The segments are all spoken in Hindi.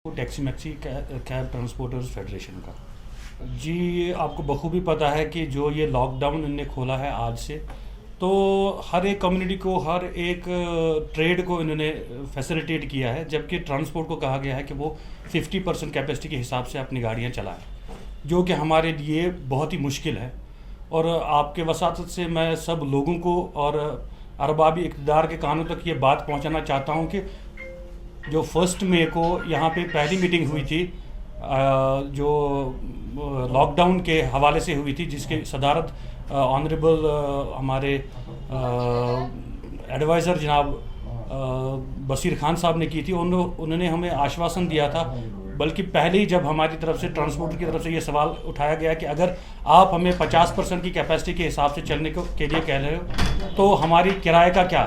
Taxi maxi cab transporters federation का जी, आपको बखूबी पता है कि जो ये लॉकडाउन इन्होंने खोला है आज से, तो हर एक कम्युनिटी को, हर एक ट्रेड को इन्होंने फैसिलिटेट किया है, जबकि ट्रांसपोर्ट को कहा गया है कि वो 50% कैपेसिटी के हिसाब से अपनी गाड़ियां चलाएं, जो कि हमारे लिए बहुत ही मुश्किल है। और आपके वसातत से मैं सब लोगों को और अरबाबी इक़्तिदार के कानों तक ये बात पहुंचाना चाहता हूं कि जो 1 मई को यहाँ पे पहली मीटिंग हुई थी, जो लॉकडाउन के हवाले से हुई थी, जिसकी सदारत ऑनरेबल हमारे एडवाइज़र जनाब बशीर खान साहब ने की थी। उन्होंने हमें आश्वासन दिया था, बल्कि पहले ही जब हमारी तरफ से ट्रांसपोर्टर की तरफ से ये सवाल उठाया गया कि अगर आप हमें 50% की कैपेसिटी के हिसाब से चलने के लिए कह रहे हो तो हमारी किराए का क्या।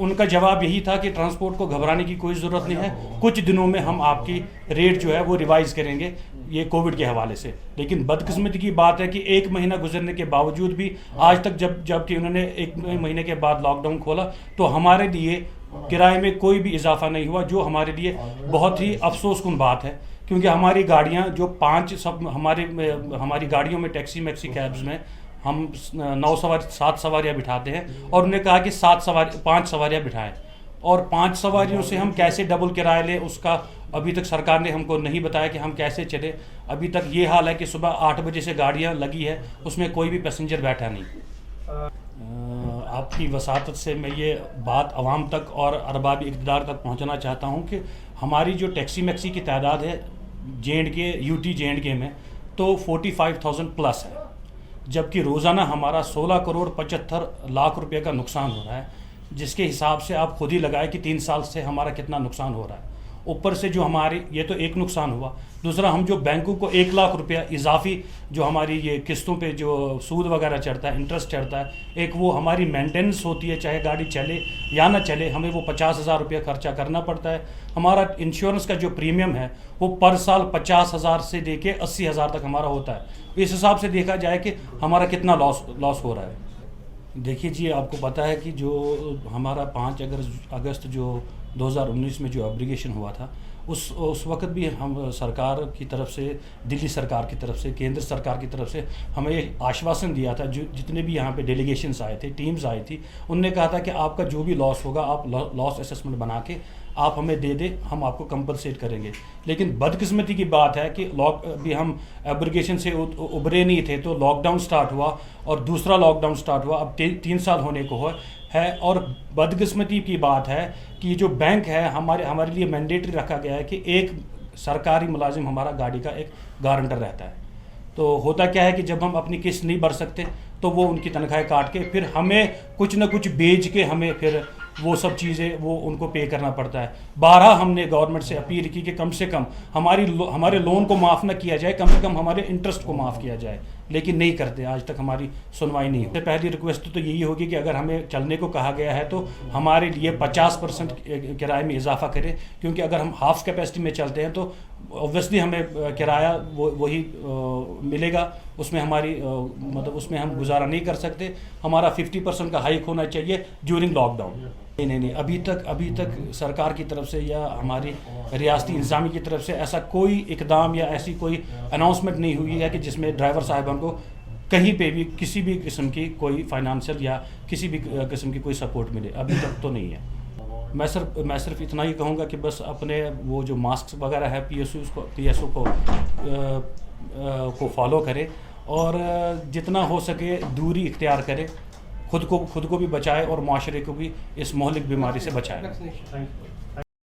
उनका जवाब यही था कि ट्रांसपोर्ट को घबराने की कोई ज़रूरत नहीं है, कुछ दिनों में हम आपकी रेट जो है वो रिवाइज़ करेंगे ये कोविड के हवाले से। लेकिन बदकिस्मती की बात है कि 1 महीना गुजरने के बावजूद भी आज तक जबकि उन्होंने 1 महीने के बाद लॉकडाउन खोला तो हमारे लिए किराए में कोई भी इजाफा नहीं हुआ, जो हमारे लिए बहुत ही अफसोसकुन बात है। क्योंकि हमारी गाड़ियां जो 5 सब हमारी गाड़ियों में, टैक्सी मैक्सी कैब्स में हम 7 सवारियां बिठाते हैं, और उन्होंने कहा कि 5 सवारियां बिठाएं, और 5 सवारियों से हम कैसे डबल किराया लें, उसका अभी तक सरकार ने हमको नहीं बताया कि हम कैसे चले। अभी तक ये हाल है कि सुबह 8 बजे से गाड़ियां लगी है, उसमें कोई भी पैसेंजर बैठा नहीं। आपकी वसातत से मैं ये बात अवाम तक और अरबाबी इक़्तिदार तक पहुंचाना चाहता हूं कि हमारी जो टैक्सी मैक्सी की तादाद है JNK UT JNK में, तो 45,000 प्लस है, जबकि रोज़ाना हमारा 16 करोड़ 75 लाख रुपए का नुकसान हो रहा है, जिसके हिसाब से आप खुद ही लगाए कि 3 साल से हमारा कितना नुकसान हो रहा है। ऊपर से जो हमारी, ये तो एक नुकसान हुआ, दूसरा हम जो बैंकों को 1 लाख रुपया इजाफी जो हमारी ये किस्तों पे जो सूद वगैरह चढ़ता है, इंटरेस्ट चढ़ता है, एक वो हमारी मेंटेनेंस होती है, चाहे गाड़ी चले या ना चले, हमें वो 50,000 रुपया खर्चा करना पड़ता है। हमारा इंश्योरेंस का जो प्रीमियम है वो पर साल 50,000 से लेके 80,000 तक हमारा होता है। इस हिसाब से देखा जाए कि हमारा कितना लॉस हो रहा है। देखिए जी, आपको पता है कि जो हमारा 5 अगस्त जो 2019 में जो एब्रिगेशन हुआ था, उस वक्त भी हम सरकार की तरफ से, दिल्ली सरकार की तरफ से, केंद्र सरकार की तरफ से हमें आश्वासन दिया था। जो जितने भी यहाँ पे डेलीगेशंस आए थे, टीम्स आई थी, उनने कहा था कि आपका जो भी लॉस होगा आप लॉस असेसमेंट बना के आप हमें दे दें, हम आपको कंपनसेट करेंगे। लेकिन बदकिस्मती की बात है कि अभी हम एब्रिगेशन से उभरे नहीं थे, तो लॉकडाउन स्टार्ट हुआ और दूसरा लॉकडाउन स्टार्ट हुआ, अब 3 साल होने को है। और बदकिस्मती की बात है कि जो बैंक है, हमारे लिए मैंडेटरी रखा गया है कि एक सरकारी मुलाजिम हमारा गाड़ी का एक गारंटर रहता है। तो होता क्या है कि जब हम अपनी किस्त नहीं भर सकते तो वो उनकी तनख्वाहें काट के फिर हमें कुछ ना कुछ बेच के हमें फिर वो सब चीज़ें वो उनको पे करना पड़ता है। 12 हमने गवर्नमेंट से अपील की कि कम से कम हमारे लोन को माफ़ ना किया जाए, कम से कम हमारे इंटरेस्ट को माफ़ किया जाए, लेकिन नहीं करते। आज तक हमारी सुनवाई नहीं हुई। पहली रिक्वेस्ट तो यही होगी कि अगर हमें चलने को कहा गया है तो हमारे लिए 50% किराए में इजाफा करें, क्योंकि अगर हम हाफ कैपेसिटी में चलते हैं तो ऑब्वियसली हमें किराया वही मिलेगा, उसमें हमारी मतलब उसमें हम गुजारा नहीं कर सकते। हमारा 50% का हाइक होना चाहिए ड्यूरिंग लॉकडाउन। नहीं, अभी तक सरकार की तरफ से या हमारी रियासती इंतजामी की तरफ से ऐसा कोई इकदाम या ऐसी कोई अनाउंसमेंट नहीं हुई है कि जिसमें ड्राइवर साहिबान को कहीं पे भी किसी भी किस्म की कोई फाइनेंशियल या किसी भी किस्म की कोई सपोर्ट मिले, अभी तक तो नहीं है। मैं सिर्फ इतना ही कहूँगा कि बस अपने वो जो मास्क वगैरह है PSO को फॉलो करें, और जितना हो सके दूरी इख्तियार करें, खुद को भी बचाए और माशरे को भी इस मोहलिक बीमारी से बचाए।